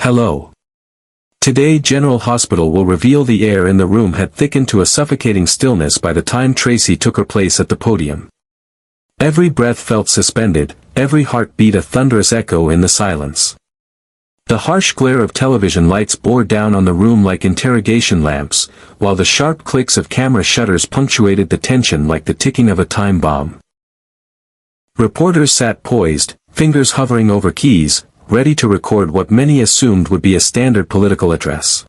Hello. Today General Hospital will reveal the air in the room had thickened to a suffocating stillness by the time Tracy took her place at the podium. Every breath felt suspended, every heart beat a thunderous echo in the silence. The harsh glare of television lights bore down on the room like interrogation lamps, while the sharp clicks of camera shutters punctuated the tension like the ticking of a time bomb. Reporters sat poised, fingers hovering over keys, ready to record what many assumed would be a standard political address.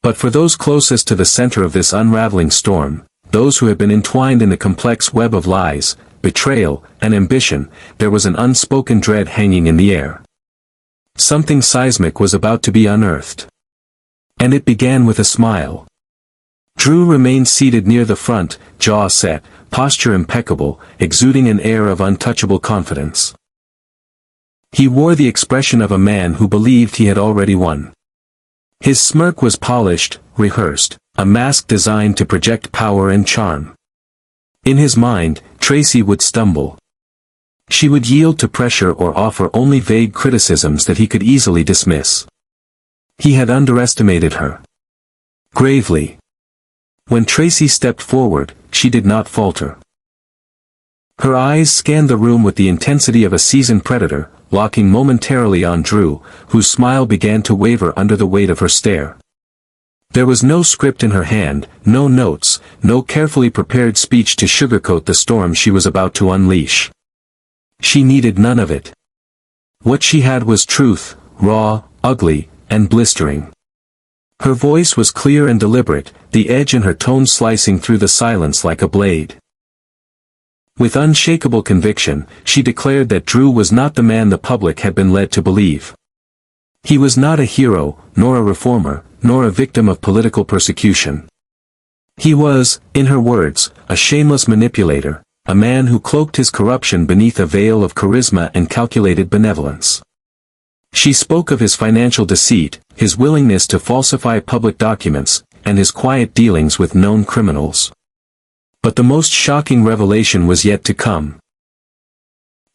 But for those closest to the center of this unraveling storm, those who had been entwined in the complex web of lies, betrayal, and ambition, there was an unspoken dread hanging in the air. Something seismic was about to be unearthed. And it began with a smile. Drew remained seated near the front, jaw set, posture impeccable, exuding an air of untouchable confidence. He wore the expression of a man who believed he had already won. His smirk was polished, rehearsed, a mask designed to project power and charm. In his mind, Tracy would stumble. She would yield to pressure or offer only vague criticisms that he could easily dismiss. He had underestimated her. Gravely. When Tracy stepped forward, she did not falter. Her eyes scanned the room with the intensity of a seasoned predator, locking momentarily on Drew, whose smile began to waver under the weight of her stare. There was no script in her hand, no notes, no carefully prepared speech to sugarcoat the storm she was about to unleash. She needed none of it. What she had was truth, raw, ugly, and blistering. Her voice was clear and deliberate, the edge in her tone slicing through the silence like a blade. With unshakable conviction, she declared that Drew was not the man the public had been led to believe. He was not a hero, nor a reformer, nor a victim of political persecution. He was, in her words, a shameless manipulator, a man who cloaked his corruption beneath a veil of charisma and calculated benevolence. She spoke of his financial deceit, his willingness to falsify public documents, and his quiet dealings with known criminals. But the most shocking revelation was yet to come.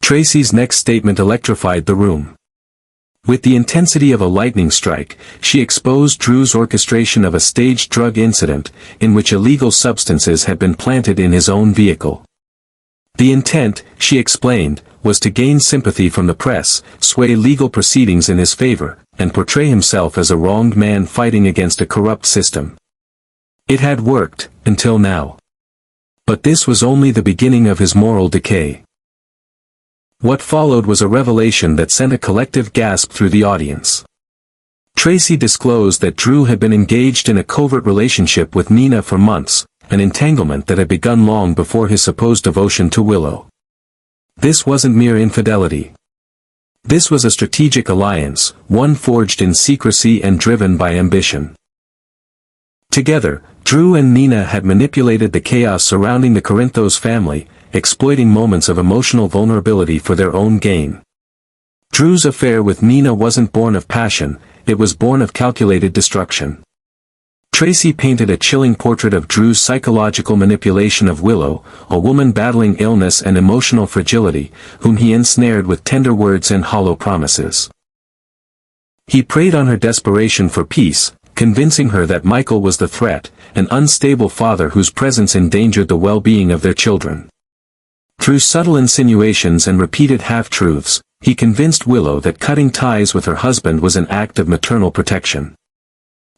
Tracy's next statement electrified the room. With the intensity of a lightning strike, she exposed Drew's orchestration of a staged drug incident, in which illegal substances had been planted in his own vehicle. The intent, she explained, was to gain sympathy from the press, sway legal proceedings in his favor, and portray himself as a wronged man fighting against a corrupt system. It had worked, until now. But this was only the beginning of his moral decay. What followed was a revelation that sent a collective gasp through the audience. Tracy disclosed that Drew had been engaged in a covert relationship with Nenah for months, an entanglement that had begun long before his supposed devotion to Willow. This wasn't mere infidelity. This was a strategic alliance, one forged in secrecy and driven by ambition. Together, Drew and Nenah had manipulated the chaos surrounding the Corinthos family, exploiting moments of emotional vulnerability for their own gain. Drew's affair with Nenah wasn't born of passion, it was born of calculated destruction. Tracy painted a chilling portrait of Drew's psychological manipulation of Willow, a woman battling illness and emotional fragility, whom he ensnared with tender words and hollow promises. He preyed on her desperation for peace, convincing her that Michael was the threat, an unstable father whose presence endangered the well-being of their children. Through subtle insinuations and repeated half-truths, he convinced Willow that cutting ties with her husband was an act of maternal protection.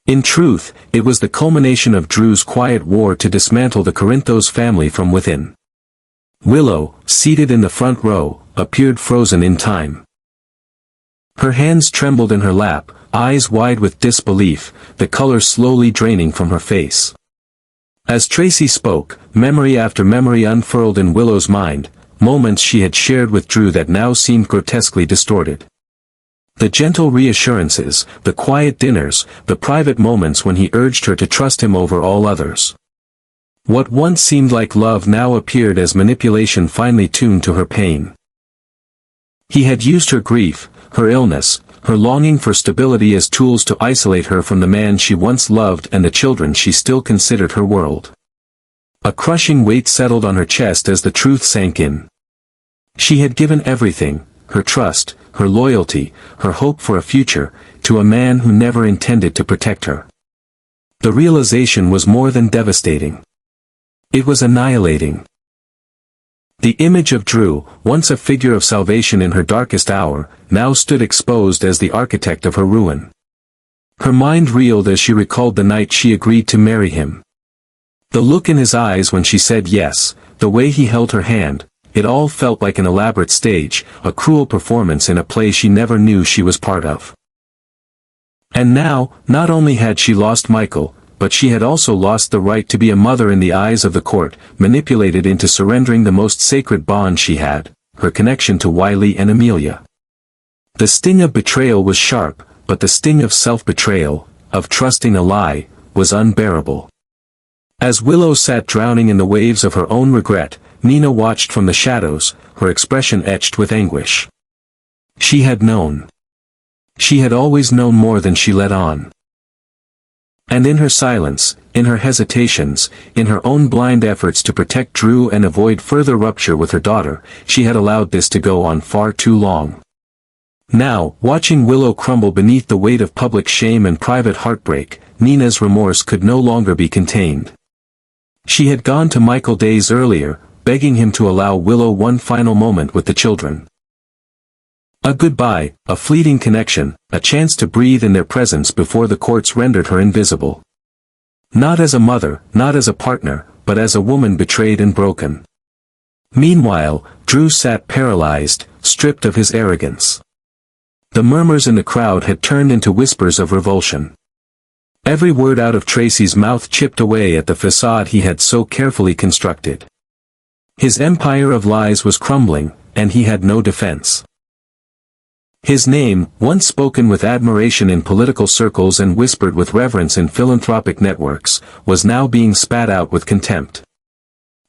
In truth, it was the culmination of Drew's quiet war to dismantle the Corinthos family from within. Willow, seated in the front row, appeared frozen in time. Her hands trembled in her lap, eyes wide with disbelief, the color slowly draining from her face. As Tracy spoke, memory after memory unfurled in Willow's mind, moments she had shared with Drew that now seemed grotesquely distorted. The gentle reassurances, the quiet dinners, the private moments when he urged her to trust him over all others. What once seemed like love now appeared as manipulation finely tuned to her pain. He had used her grief, her illness, her longing for stability as tools to isolate her from the man she once loved and the children she still considered her world. A crushing weight settled on her chest as the truth sank in. She had given everything, her trust, her loyalty, her hope for a future, to a man who never intended to protect her. The realization was more than devastating. It was annihilating. The image of Drew, once a figure of salvation in her darkest hour, now stood exposed as the architect of her ruin. Her mind reeled as she recalled the night she agreed to marry him. The look in his eyes when she said yes, the way he held her hand, it all felt like an elaborate stage, a cruel performance in a play she never knew she was part of. And now, not only had she lost Michael, but she had also lost the right to be a mother in the eyes of the court, manipulated into surrendering the most sacred bond she had, her connection to Wiley and Amelia. The sting of betrayal was sharp, but the sting of self-betrayal, of trusting a lie, was unbearable. As Willow sat drowning in the waves of her own regret, Nenah watched from the shadows, her expression etched with anguish. She had known. She had always known more than she let on. And in her silence, in her hesitations, in her own blind efforts to protect Drew and avoid further rupture with her daughter, she had allowed this to go on far too long. Now, watching Willow crumble beneath the weight of public shame and private heartbreak, Nenah's remorse could no longer be contained. She had gone to Michael days earlier, begging him to allow Willow one final moment with the children. A goodbye, a fleeting connection, a chance to breathe in their presence before the courts rendered her invisible. Not as a mother, not as a partner, but as a woman betrayed and broken. Meanwhile, Drew sat paralyzed, stripped of his arrogance. The murmurs in the crowd had turned into whispers of revulsion. Every word out of Tracy's mouth chipped away at the facade he had so carefully constructed. His empire of lies was crumbling, and he had no defense. His name, once spoken with admiration in political circles and whispered with reverence in philanthropic networks, was now being spat out with contempt.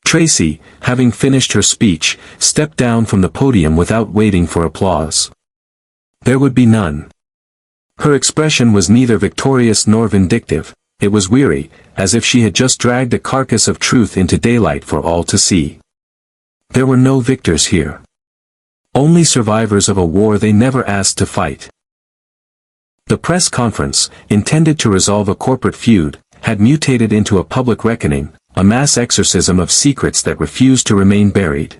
Tracy, having finished her speech, stepped down from the podium without waiting for applause. There would be none. Her expression was neither victorious nor vindictive, it was weary, as if she had just dragged a carcass of truth into daylight for all to see. There were no victors here. Only survivors of a war they never asked to fight. The press conference, intended to resolve a corporate feud, had mutated into a public reckoning, a mass exorcism of secrets that refused to remain buried.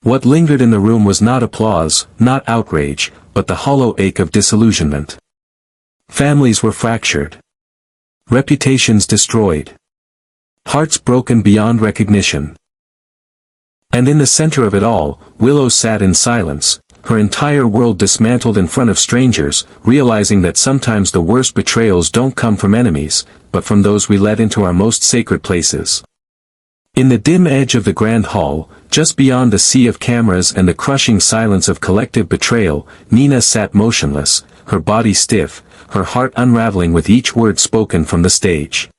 What lingered in the room was not applause, not outrage, but the hollow ache of disillusionment. Families were fractured. Reputations destroyed. Hearts broken beyond recognition. And in the center of it all, Willow sat in silence, her entire world dismantled in front of strangers, realizing that sometimes the worst betrayals don't come from enemies, but from those we let into our most sacred places. In the dim edge of the grand hall, just beyond the sea of cameras and the crushing silence of collective betrayal, Nenah sat motionless, her body stiff, her heart unraveling with each word spoken from the stage.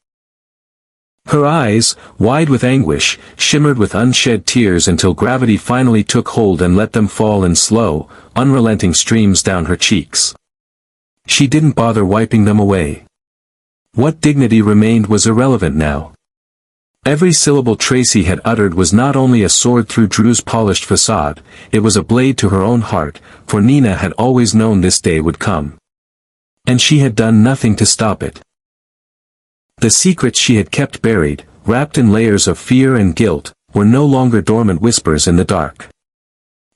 Her eyes, wide with anguish, shimmered with unshed tears until gravity finally took hold and let them fall in slow, unrelenting streams down her cheeks. She didn't bother wiping them away. What dignity remained was irrelevant now. Every syllable Tracy had uttered was not only a sword through Drew's polished facade, it was a blade to her own heart, for Nenah had always known this day would come. And she had done nothing to stop it. The secrets she had kept buried, wrapped in layers of fear and guilt, were no longer dormant whispers in the dark.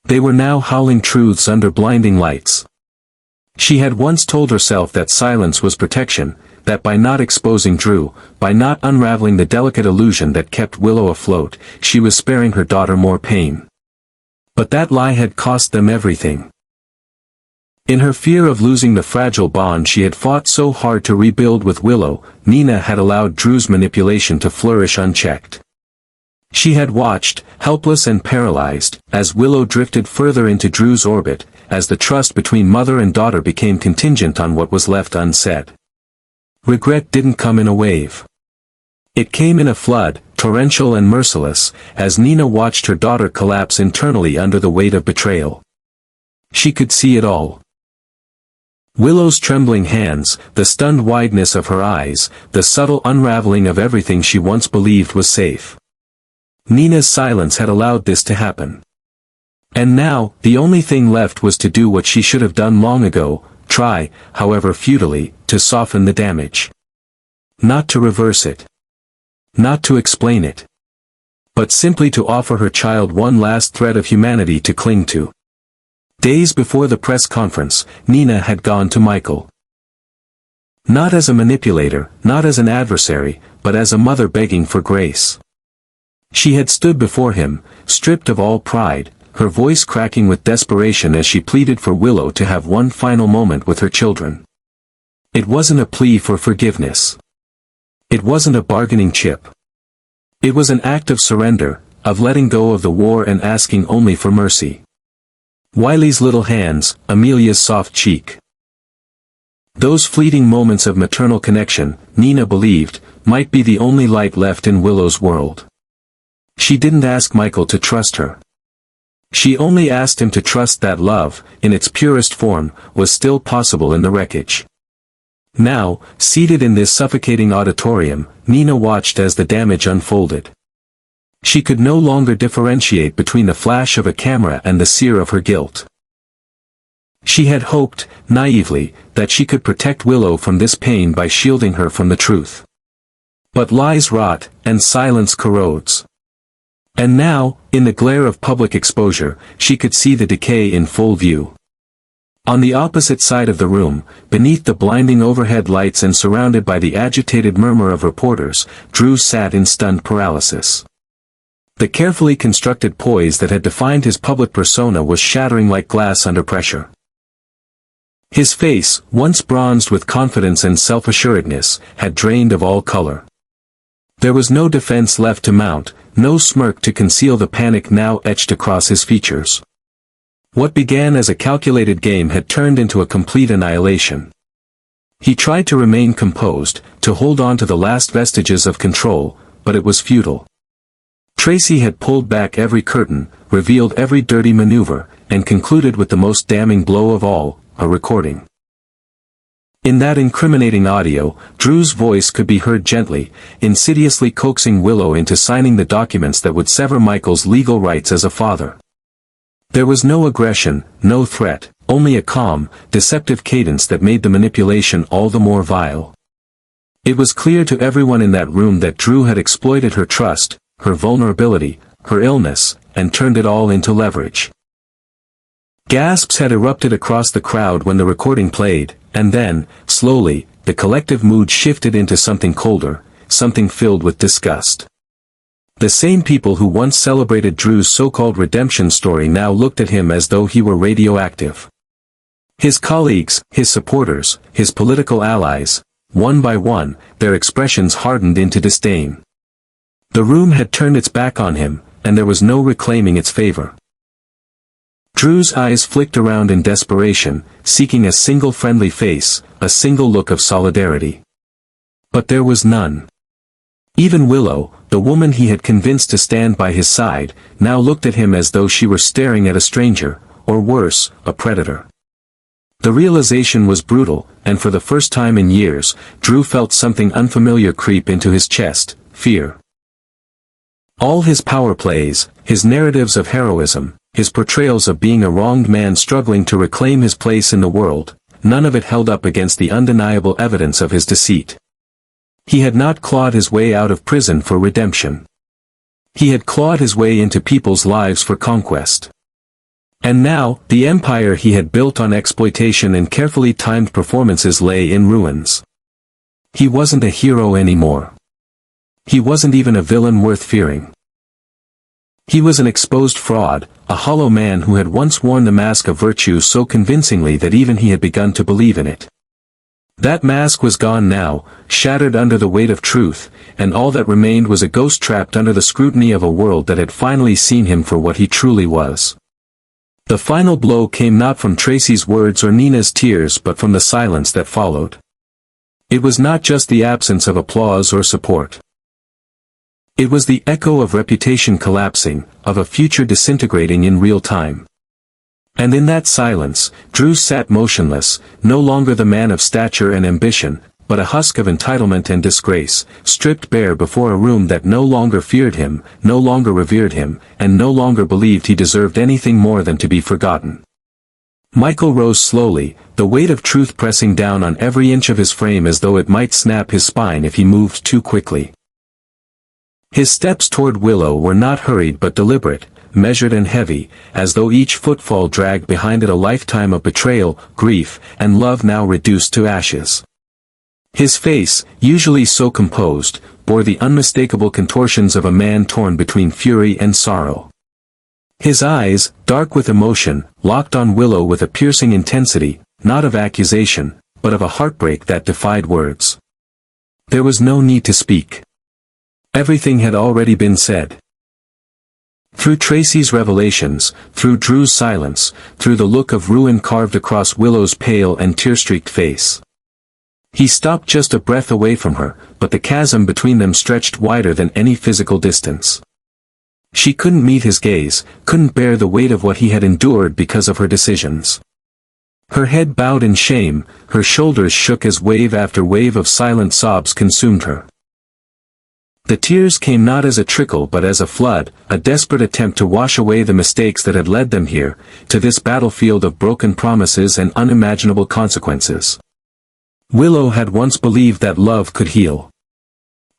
They were now howling truths under blinding lights. She had once told herself that silence was protection, that by not exposing Drew, by not unraveling the delicate illusion that kept Willow afloat, she was sparing her daughter more pain. But that lie had cost them everything. In her fear of losing the fragile bond she had fought so hard to rebuild with Willow, Nenah had allowed Drew's manipulation to flourish unchecked. She had watched, helpless and paralyzed, as Willow drifted further into Drew's orbit, as the trust between mother and daughter became contingent on what was left unsaid. Regret didn't come in a wave. It came in a flood, torrential and merciless, as Nenah watched her daughter collapse internally under the weight of betrayal. She could see it all. Willow's trembling hands, the stunned wideness of her eyes, the subtle unraveling of everything she once believed was safe. Nenah's silence had allowed this to happen. And now, the only thing left was to do what she should have done long ago, try, however futilely, to soften the damage. Not to reverse it. Not to explain it. But simply to offer her child one last thread of humanity to cling to. Days before the press conference, Nenah had gone to Michael. Not as a manipulator, not as an adversary, but as a mother begging for grace. She had stood before him, stripped of all pride, her voice cracking with desperation as she pleaded for Willow to have one final moment with her children. It wasn't a plea for forgiveness. It wasn't a bargaining chip. It was an act of surrender, of letting go of the war and asking only for mercy. Wiley's little hands, Amelia's soft cheek. Those fleeting moments of maternal connection, Nenah believed, might be the only light left in Willow's world. She didn't ask Michael to trust her. She only asked him to trust that love, in its purest form, was still possible in the wreckage. Now, seated in this suffocating auditorium, Nenah watched as the damage unfolded. She could no longer differentiate between the flash of a camera and the sear of her guilt. She had hoped, naively, that she could protect Willow from this pain by shielding her from the truth. But lies rot, and silence corrodes. And now, in the glare of public exposure, she could see the decay in full view. On the opposite side of the room, beneath the blinding overhead lights and surrounded by the agitated murmur of reporters, Drew sat in stunned paralysis. The carefully constructed poise that had defined his public persona was shattering like glass under pressure. His face, once bronzed with confidence and self-assuredness, had drained of all color. There was no defense left to mount, no smirk to conceal the panic now etched across his features. What began as a calculated game had turned into a complete annihilation. He tried to remain composed, to hold on to the last vestiges of control, but it was futile. Tracy had pulled back every curtain, revealed every dirty maneuver, and concluded with the most damning blow of all, a recording. In that incriminating audio, Drew's voice could be heard gently, insidiously coaxing Willow into signing the documents that would sever Michael's legal rights as a father. There was no aggression, no threat, only a calm, deceptive cadence that made the manipulation all the more vile. It was clear to everyone in that room that Drew had exploited her trust, her vulnerability, her illness, and turned it all into leverage. Gasps had erupted across the crowd when the recording played, and then, slowly, the collective mood shifted into something colder, something filled with disgust. The same people who once celebrated Drew's so-called redemption story now looked at him as though he were radioactive. His colleagues, his supporters, his political allies, one by one, their expressions hardened into disdain. The room had turned its back on him, and there was no reclaiming its favor. Drew's eyes flicked around in desperation, seeking a single friendly face, a single look of solidarity. But there was none. Even Willow, the woman he had convinced to stand by his side, now looked at him as though she were staring at a stranger, or worse, a predator. The realization was brutal, and for the first time in years, Drew felt something unfamiliar creep into his chest, fear. All his power plays, his narratives of heroism, his portrayals of being a wronged man struggling to reclaim his place in the world, none of it held up against the undeniable evidence of his deceit. He had not clawed his way out of prison for redemption. He had clawed his way into people's lives for conquest. And now, the empire he had built on exploitation and carefully timed performances lay in ruins. He wasn't a hero anymore. He wasn't even a villain worth fearing. He was an exposed fraud, a hollow man who had once worn the mask of virtue so convincingly that even he had begun to believe in it. That mask was gone now, shattered under the weight of truth, and all that remained was a ghost trapped under the scrutiny of a world that had finally seen him for what he truly was. The final blow came not from Tracy's words or Nenah's tears but from the silence that followed. It was not just the absence of applause or support. It was the echo of reputation collapsing, of a future disintegrating in real time. And in that silence, Drew sat motionless, no longer the man of stature and ambition, but a husk of entitlement and disgrace, stripped bare before a room that no longer feared him, no longer revered him, and no longer believed he deserved anything more than to be forgotten. Michael rose slowly, the weight of truth pressing down on every inch of his frame as though it might snap his spine if he moved too quickly. His steps toward Willow were not hurried but deliberate, measured and heavy, as though each footfall dragged behind it a lifetime of betrayal, grief, and love now reduced to ashes. His face, usually so composed, bore the unmistakable contortions of a man torn between fury and sorrow. His eyes, dark with emotion, locked on Willow with a piercing intensity, not of accusation, but of a heartbreak that defied words. There was no need to speak. Everything had already been said. Through Tracy's revelations, through Drew's silence, through the look of ruin carved across Willow's pale and tear-streaked face. He stopped just a breath away from her, but the chasm between them stretched wider than any physical distance. She couldn't meet his gaze, couldn't bear the weight of what he had endured because of her decisions. Her head bowed in shame, her shoulders shook as wave after wave of silent sobs consumed her. The tears came not as a trickle but as a flood, a desperate attempt to wash away the mistakes that had led them here, to this battlefield of broken promises and unimaginable consequences. Willow had once believed that love could heal.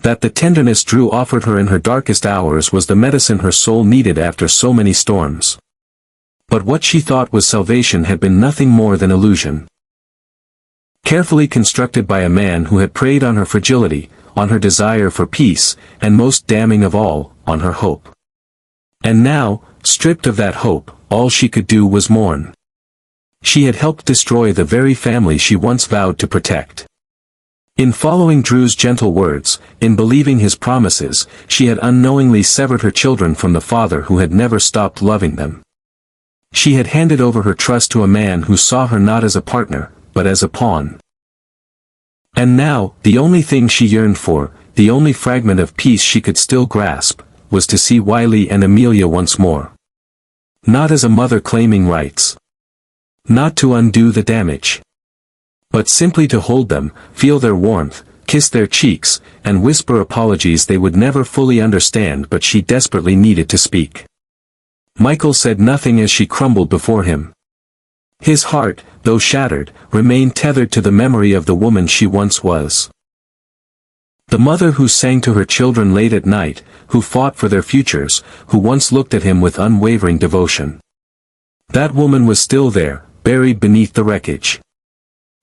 That the tenderness Drew offered her in her darkest hours was the medicine her soul needed after so many storms. But what she thought was salvation had been nothing more than illusion. Carefully constructed by a man who had preyed on her fragility, on her desire for peace, and most damning of all, on her hope. And now, stripped of that hope, all she could do was mourn. She had helped destroy the very family she once vowed to protect. In following Drew's gentle words, in believing his promises, she had unknowingly severed her children from the father who had never stopped loving them. She had handed over her trust to a man who saw her not as a partner, but as a pawn. And now, the only thing she yearned for, the only fragment of peace she could still grasp, was to see Wiley and Amelia once more. Not as a mother claiming rights. Not to undo the damage. But simply to hold them, feel their warmth, kiss their cheeks, and whisper apologies they would never fully understand but she desperately needed to speak. Michael said nothing as she crumbled before him. His heart, though shattered, remained tethered to the memory of the woman she once was. The mother who sang to her children late at night, who fought for their futures, who once looked at him with unwavering devotion. That woman was still there, buried beneath the wreckage.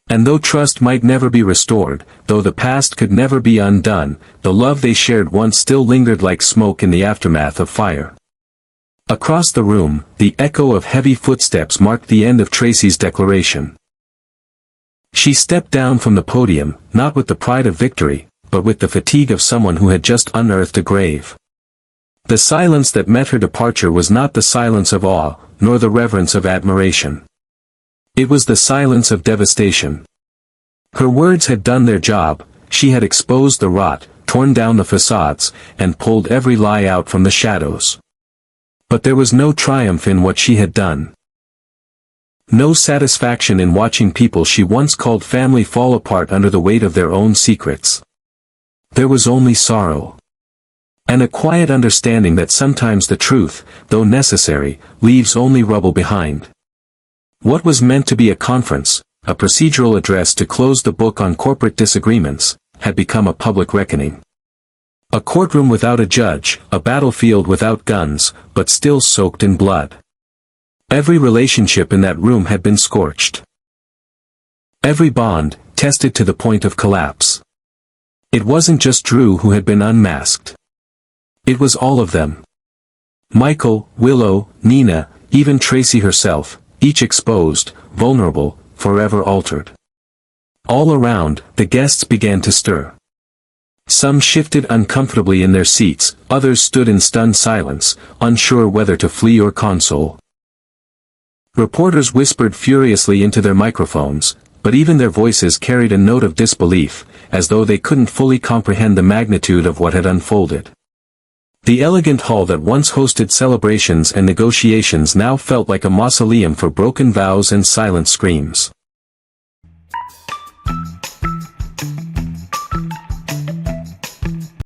And though trust might never be restored, though the past could never be undone, the love they shared once still lingered like smoke in the aftermath of fire. Across the room, the echo of heavy footsteps marked the end of Tracy's declaration. She stepped down from the podium, not with the pride of victory, but with the fatigue of someone who had just unearthed a grave. The silence that met her departure was not the silence of awe, nor the reverence of admiration. It was the silence of devastation. Her words had done their job, she had exposed the rot, torn down the facades, and pulled every lie out from the shadows. But there was no triumph in what she had done. No satisfaction in watching people she once called family fall apart under the weight of their own secrets. There was only sorrow. And a quiet understanding that sometimes the truth, though necessary, leaves only rubble behind. What was meant to be a conference, a procedural address to close the book on corporate disagreements, had become a public reckoning. A courtroom without a judge, a battlefield without guns, but still soaked in blood. Every relationship in that room had been scorched. Every bond, tested to the point of collapse. It wasn't just Drew who had been unmasked. It was all of them. Michael, Willow, Nenah, even Tracy herself, each exposed, vulnerable, forever altered. All around, the guests began to stir. Some shifted uncomfortably in their seats, others stood in stunned silence, unsure whether to flee or console. Reporters whispered furiously into their microphones, but even their voices carried a note of disbelief, as though they couldn't fully comprehend the magnitude of what had unfolded. The elegant hall that once hosted celebrations and negotiations now felt like a mausoleum for broken vows and silent screams.